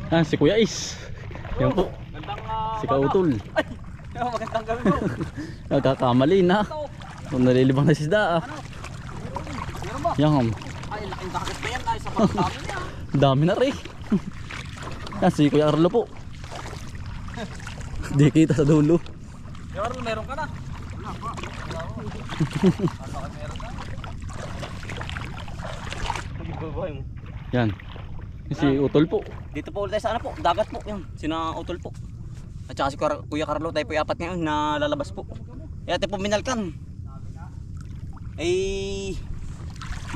Ah, si Kuya Is. Yan po. Si Kautol. Ay, magandang gabi po. Nagkakamali na. Kung nalilibang na sisda ah. Meron ba? Yan. Ay, laking dagat na yan. Ay, sa pagkakami niya. Dami na rin. Yan, si Kuya Arlo po. Di kita sa dulo. Meron, meron ka na. Wala pa. Wala ko. Masakit meron ka. Pag-ibabahay mo. Yan. Si Utol po. Dito po ulit tayo sa ano po, dagat po. Yan, sina Utol po. At saka si Kuya Carlo, tayo po yung apat ngayon na lalabas po. Kaya tayo po minalkan. Ay,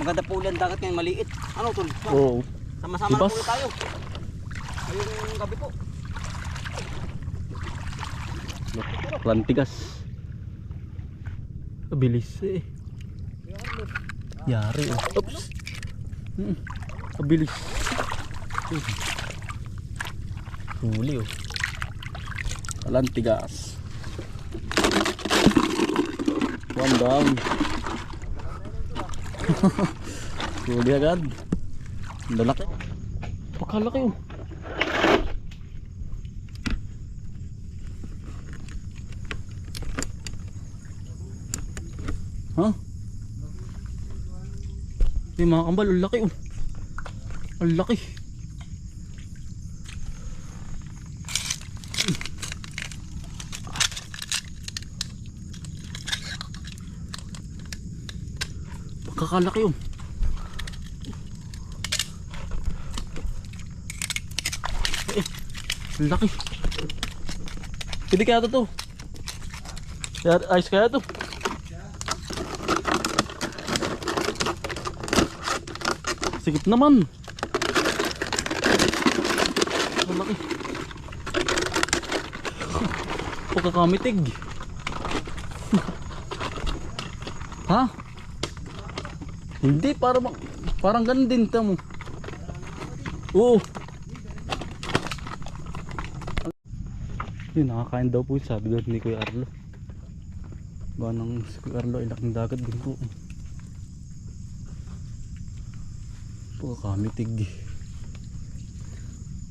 maganda po ulit ang dagat ngayon, maliit. Ano Utol? Oo. Sama-sama na Ibas. po ulit tayo. Ngayong gabi po. Lantigas. Abilis eh. Yari oh. Oops. Abilis. Huli oh. Lantigas. One down. Huli agad. Lalaki. Pakalaki oh. Ha? Yung mga kambal, ang laki oh. Ang laki. Pagkakalaki oh. Ang laki. Pwede kaya to. Ayos kaya to. Sigit naman. Ang laki. Pagkakamitig. Ha? Hindi, parang ganun din tamo. Oo. Yun, nakakain daw po, sabi doon ni Kuya Arlo. Ba nang si Kuya Arlo ay laking dagat din po. Kamitig.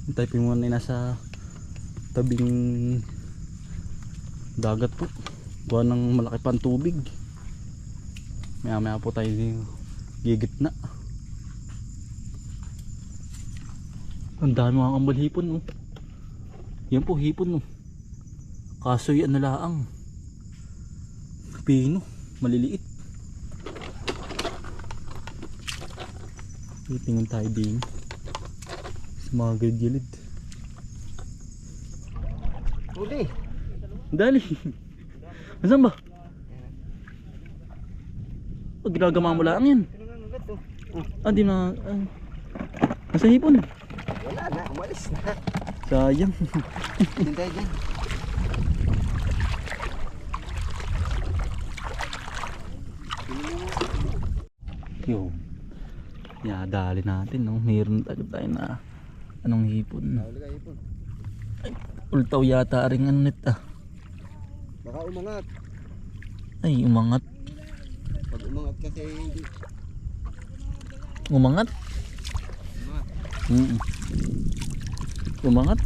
Yung typing mo na nasa tabing dagat po. Gawa ng malaki pang tubig. Maya maya po tayo gigitna. Ang dami mga kambal hipon oh. Yan po hipon oh. Kaso yan na laang pino, maliliit. Tingin tayo din sa mga gilid-gilid. Huli. Dali. Nasaan ba? Pag ginagama mo lang yan. Ah, di na. Nasa hipon. Wala na, umalis na. Sayang. Din tayo dyan. Yo. Ya, dali natin no. Mayroon tayo na anong hipon. Huli ka hipon. Ay, ultaw yata ring ano net ah. Baka umangat. Ay, umangat. Pag umangat kasi hindi. Umangat. Umangat.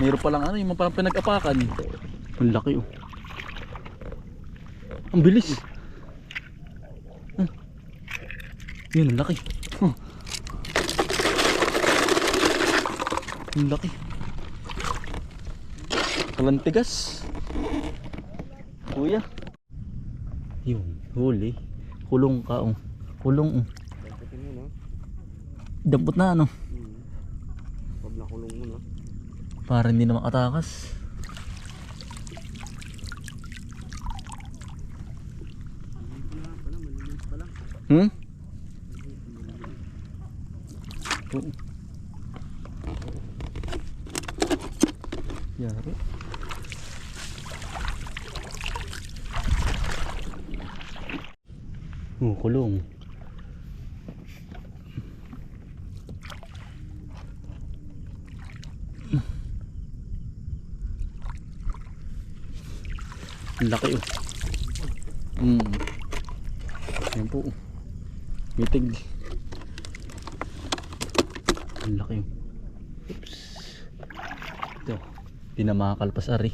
Mayroon palang ano, yung parang pinag-apakan. Ang laki oh. Ang bilis. Yun, ang laki. Ang laki. Kalantigas. Kuya. Yun, huli. Kulong ka oh. Kulong oh. Damputin mo no? Dampot na ano. Pag nakulong mo no? Para hindi na makatakas. Yari. Kulong. Laki oh. Yan po. Mitig. Ang laki yun. Oops. Ito. Di na makakalpas ari.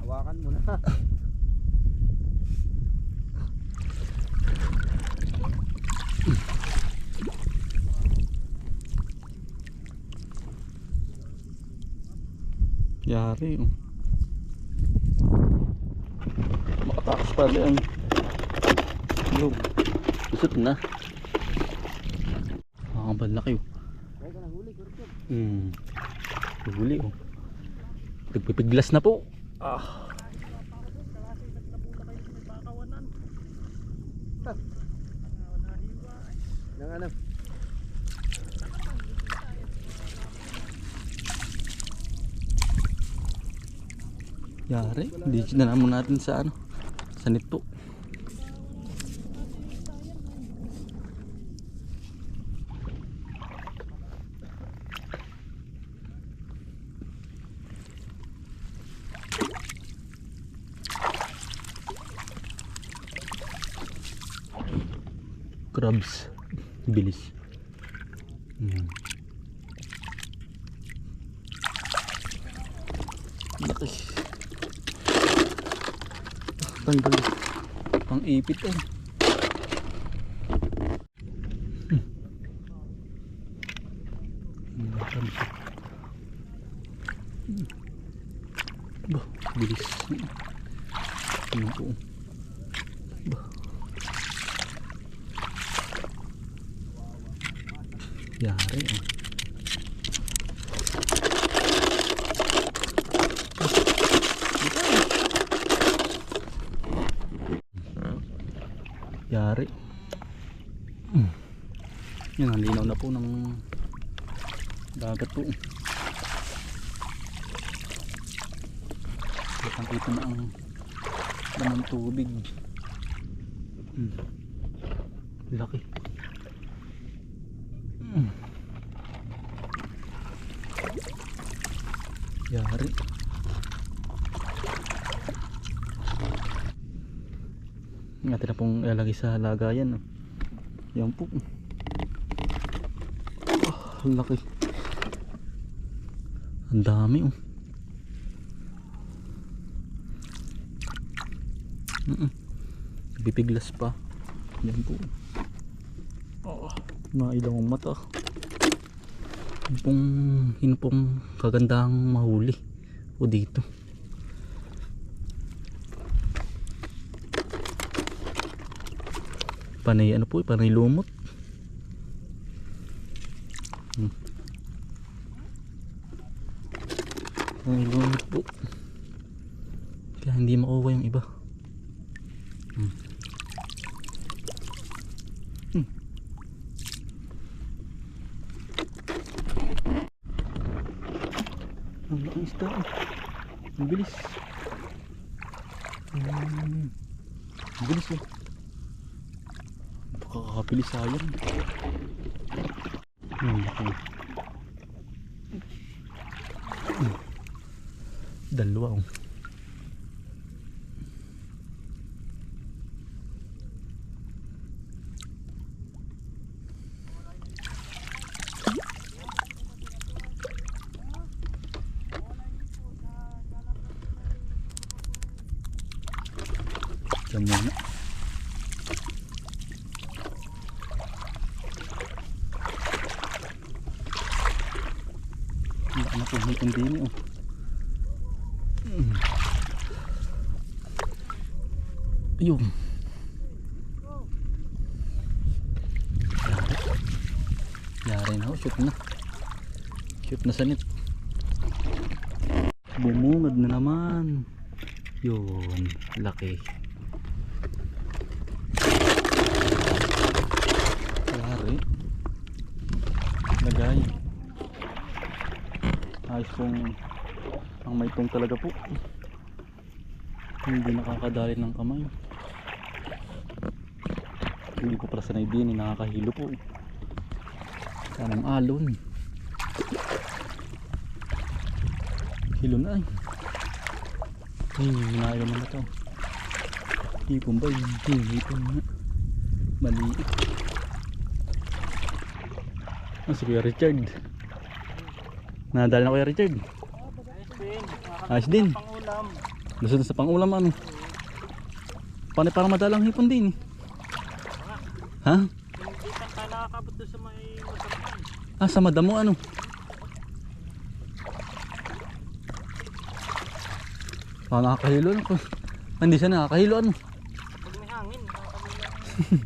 Hawakan mo na. Yari yun. Makatakas pala yan. Yo. Isot na. Makakabal laki yun. Huli oh. Nagpipiglas na po. Nang ano? Yari. Hindi na naman natin sa ano. Sa nito. Crabs. Bilis. Laki. Tanggal. Pang ipit eh. Crabs. Bah, bilis. Ano po? Bah. Yari oh. Yari. Yan, ang linaw na po ng dagat po. Kitang-kita na ang laman tubig. Laki. Yari. Natin na pong ilalagay sa lagayan. Yan po. Ang laki. Ang dami oh. Bipiglas pa. Yan po. Mailang mata. Yun pong kagandahang mahuli o dito. Panay ano po, panay lumot. Panay lumot po. Kaya hindi makuha yung iba. Ang laking isda. Ang bilis. Ang bilis oh. Napakakabilis sayang. Ang laki. Dalawa oh. Diyan muna. Hindi ka napuhit ang dini oh. Ayun. Yari na oh. Shoot na. Shoot na sanit. Bumungad na naman. Yun. Laki. Yari. Lagay. Ayos pong ang may tong talaga po. Hindi nakakadali ng kamay. Hindi ko para sanay din. Nakakahilo po. Sanang alon. Hilo na ay. Hinayo naman ito. Hipon ba yun? Hipon na. Maliit. Si Kuya Richard. Nadala na Kuya Richard. Ayos din. Pangulam. Gusto sa pangulam ano. Paano parang madalang hipon din eh. Ha? Hindi pa tayo nakakabot doon sa may masarap. Ah, sa madamo ano. Paano nakakahilo ano. Hindi siya nakakahilo ano. Pag may hangin, nakakabot.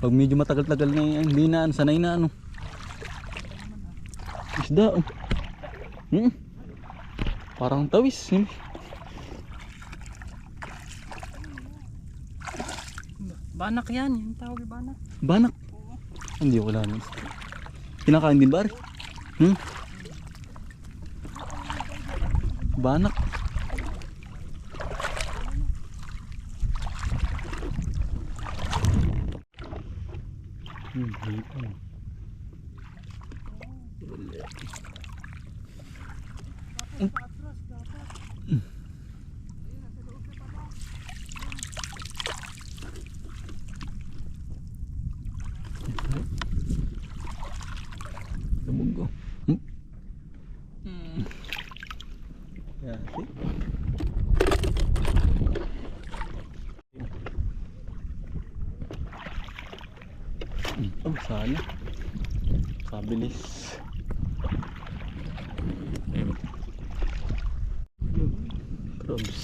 Pag medyo matagal-tagal na hindi na ano, sanay na ano. Isda oh. Parang tawis. Banak yan, yung tawag banak. Banak. Hindi ko alam. Kinakain din ba rin? Banak. Hipon. Tabog ko. Yeah, see? Oh, sana. Kabilis. Crabs.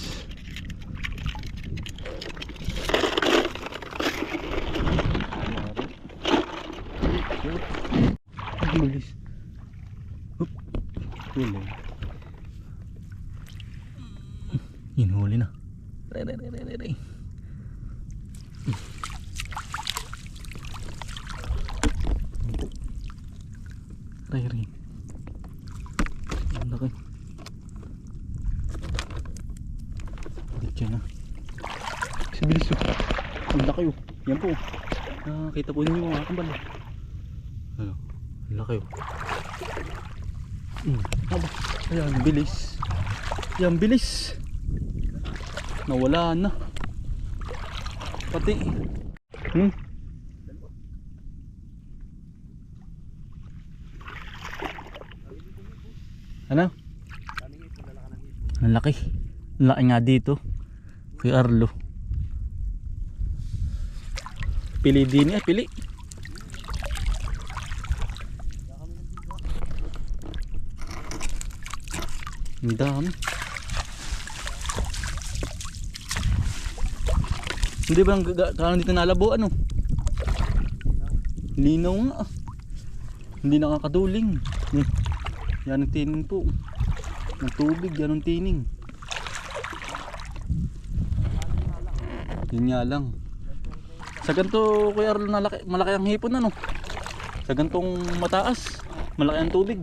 Kabilis. Hup. Huli. Hinuli na. Re. Re. Ang laki. Dito na. Sibilis oh. Ang laki oh. Yan po. Nakakita po ninyo mga kambal. Ano? Ang laki oh. Aba. Ayan, bilis. Yan, bilis. Nawala na. Pati. Ano? Ang laki. Ang laki nga dito. Kay Arlo. Pili din eh, pili. Ang dami. Hindi ba kung dito nalabo ano? Linaw nga. Hindi nakakaduling. Yan ang tining po. Ng tubig, yan ang tining. Yun nga lang. Sa ganito, Kuya Arlo, malaki ang hipon ano? Sa gantong mataas, malaki ang tubig.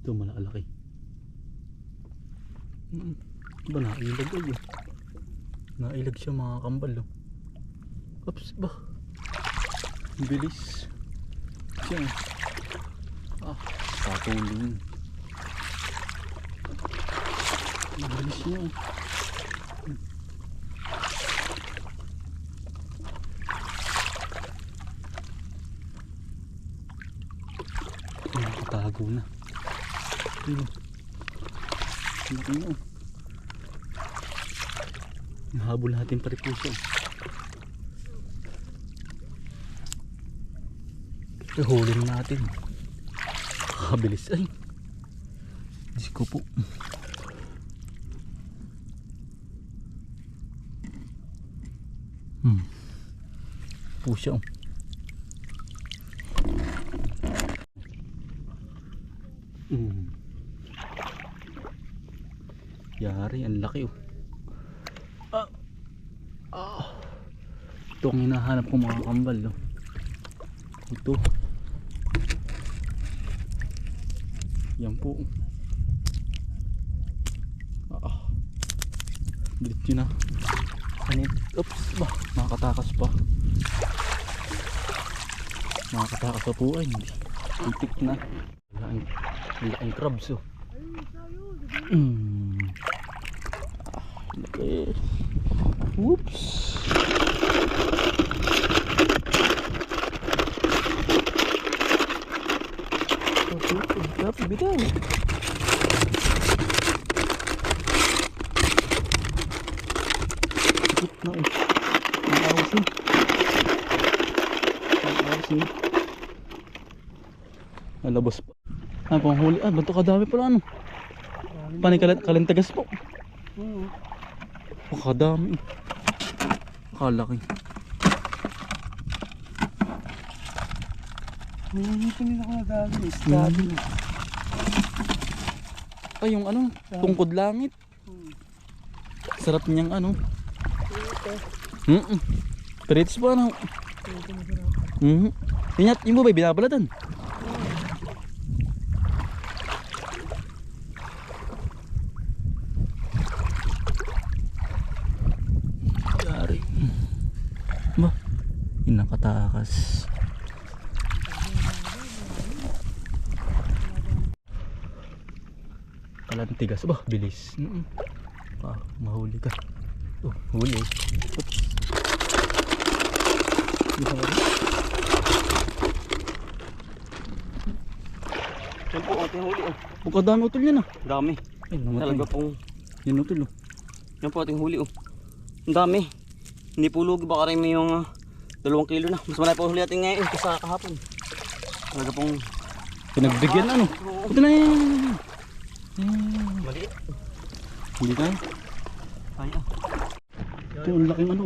Ito, malaki. Ba nailag ay nailag siya mga kambal oh. Oops ba, bilis siya patuling bilis niya nakatago na ano. Nahabol natin pa rin po siya. Huli natin. Kabilis ay. Diyos ko po. Po siya. Yari, ang laki oh. Ito ang hinahanap ko mga kambal oh. Ito. Yan po. Diretso na. Anit. Oops ba, nakakatakas pa. Nakakatakas pa po ay. Itik na. Laking crabs oh. Laki. Whoops. Sarap, bitaw. Ikot na eh. Ang awasin. Ang awasin. Nalabas pa. Ah, panghuli. Ah, banto kadami pala ano. Panay kalintagas po. Kadami. Kalaki. Tingin ako na dami. Stadi. Ay, yung ano, tungkod langit. Sarap niyang ano. Peritis po ano. Yung ba binabalatan? Yari. Ba? Inakatakas. Kalantigas ba? Bilis. Ah, mahuli ka. Oh, huli. Oops. Yan po, ating huli. Oh. Kadami utol yan ah. Dami. Ay, namatay. Talaga pong, Yan utol oh. yan po ating huli. Oh. Ang dami. Hindi po lugi, baka rin may yung 2 kilo na. Mas malaki pa huli ating ngayon kaysa kahapon. Talaga pong Pinagbigyan ano. Ito na yan. maliit. Hindi tayo. Ay, ah. Ito, ang laking ano.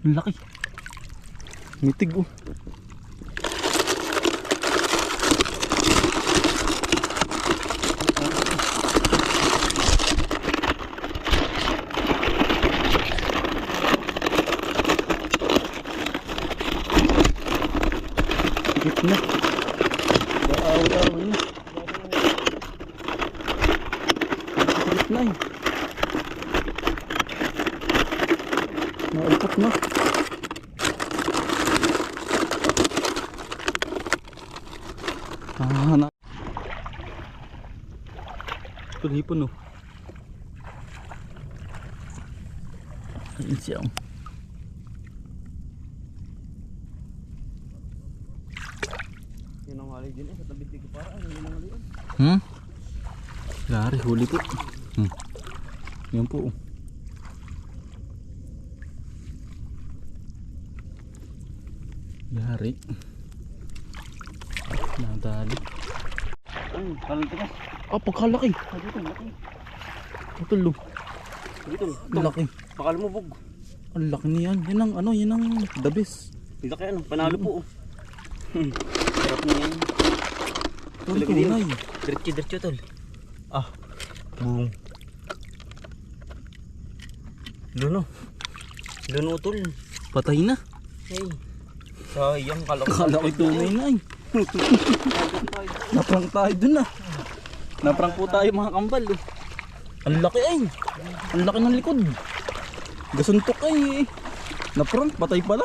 Ang laki. Mitig oh. Higit na. Baaw-aw na. Higit na eh. Naulpat na. Ah, na. Tulipon oh. Ayun siya oh. Yan ang hali din eh. Sa tabing ko para. Ano yun ang hali yun? Lari, huli po. Yan po oh. Yari. Nadali. Ay, kalantigas. Ah, pagkalaki. Dito, laki. Tutulo. Dito, Ang laki. baka lumubog. Ang laki niyan. Yan ang ano, yan ang the best. Ang laki ano, panalo po. Oh. Sarap na yan. Ang Talaga din. tunay. Diretso tol. Ah, boom. Luno. Luno tol. Patay na. Hey. Sayang kalaki. Kalaki tunay na eh. Naprang tayo dun ah. Naprang po tayo mga kambal eh. Ang laki ay. Ang laki ng likod. Gasuntok ay eh. Naprang, patay pala.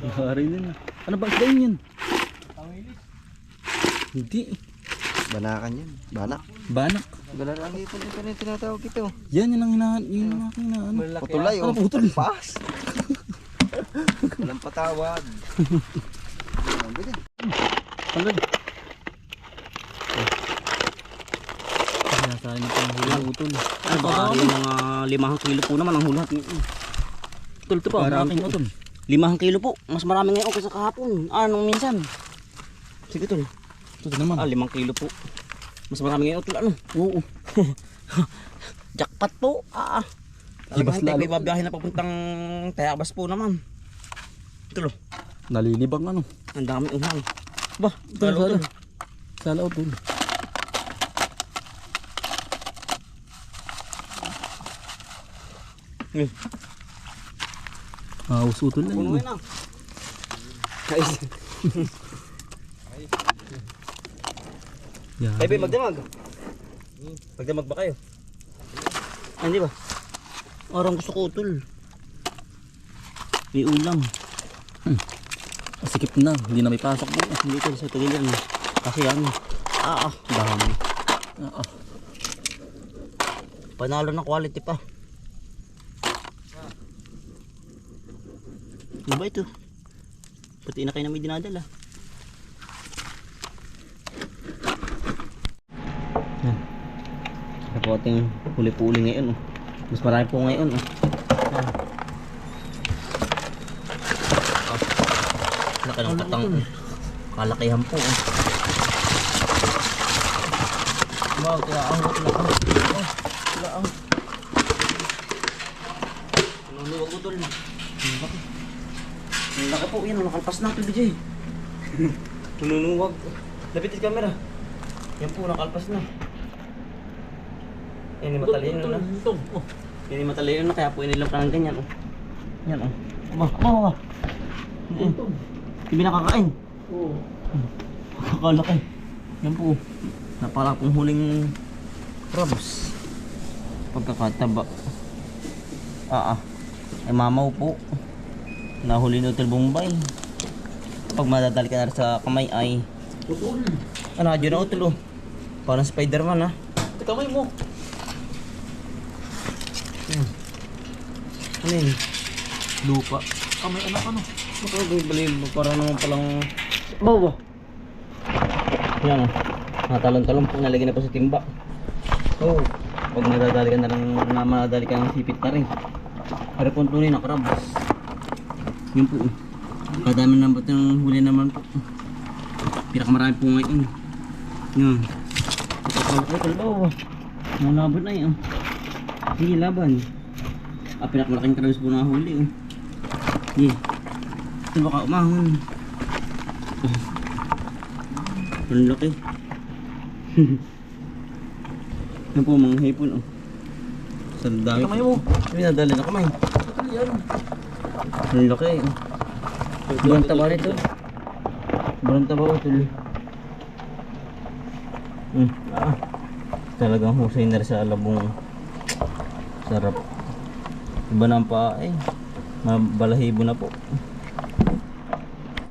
Hari na. Ano ba isda yun? Hindi. Banakan yan. Banak. Banak. Balarang ito yung tinatawag ito. Yan, yun ang hinaan. Yun ang aking hinaan. Putulay Ano oh. putol? Pas. Walang patawad. Tanggal. Sinasabi na pang huli utol. Ay, baka mga 5 kilo po naman ang hulat. Utol ito pa. Ang aking utol. 5 kilo po. Mas marami ngayon kaysa kahapon. Anong minsan? Sige tol. Ito naman. 5 kilo po. Mas marami ngayon tol. Ano? Oo. Jackpot po. Hibas Talagang lalo. may babiyahin na papuntang Tayabas po naman. Ito lo. Nalilibang ano. Ang dami unang. Ba, Ito lalo sana. tol. Sana utol. Usutol na Puno yun. yun ah. Guys, Yan. kayo ba magdamag? Magdamag ba kayo? Hindi ba? Parang gusto ko utol. May ulam. Sikip na. Hindi na may pasok po. Hindi tol sa tugil yan. Kasi yan. Dami. Panalo ng quality pa. Ano ba ito? Pati na kayo na may dinadala. Yan. Ito po ating huli-puli ngayon. Oh. Mas marami po ngayon. Oh. Yan. Laki ng patang. Kalakihan po. Oh. Wow, tilaang. Tilaang. Luluwag ko tol. Ang laki po. Yan, nakalpas na ito, DJ. Nunuwag. Lapit yung camera. Yan po, nakalpas na. Yan, yung matalino na. Yan, yung matalino na. Kaya po inilang ka ng ganyan. Oh. Yan, oh. Aba. Hindi nakakain. Oo. Kakalaki. Yan po. Napala pong huling crabs. Pagkakataba. Ay mamaw po. Nahuli ni Utol Bombay. Pag madadali ka na sa kamay ay Putol. radyo na Utol oh. Parang Spider-Man ha. Kamay mo. Ano yun? Lupa. Kamay anak ano. Parang naman palang bawa. Yan oh. Natalon-talon po. Nalagyan na po sa timba. Oh. Pag madadali ka na lang na madadali ka ng sipit na rin. Para po tunay na crabs. Yun po. Kadami na ba't yung huli naman po. Pinakamarami po ngayon. Yan. Ito po. Nalabot na yun. Sige, laban. Pinakamalaking crabs po na huli. Sige. Ito baka umahon. Ang laki. Yan po mga hipon. Sa dami. Kamay mo. Pinadali na kamay. Yan. Ang laki. Sobrang taba nito. Sobrang taba ko tuloy. Talagang husay na rin sa alabong. Sarap. Iba na ang paa eh. Mabalahibo na po.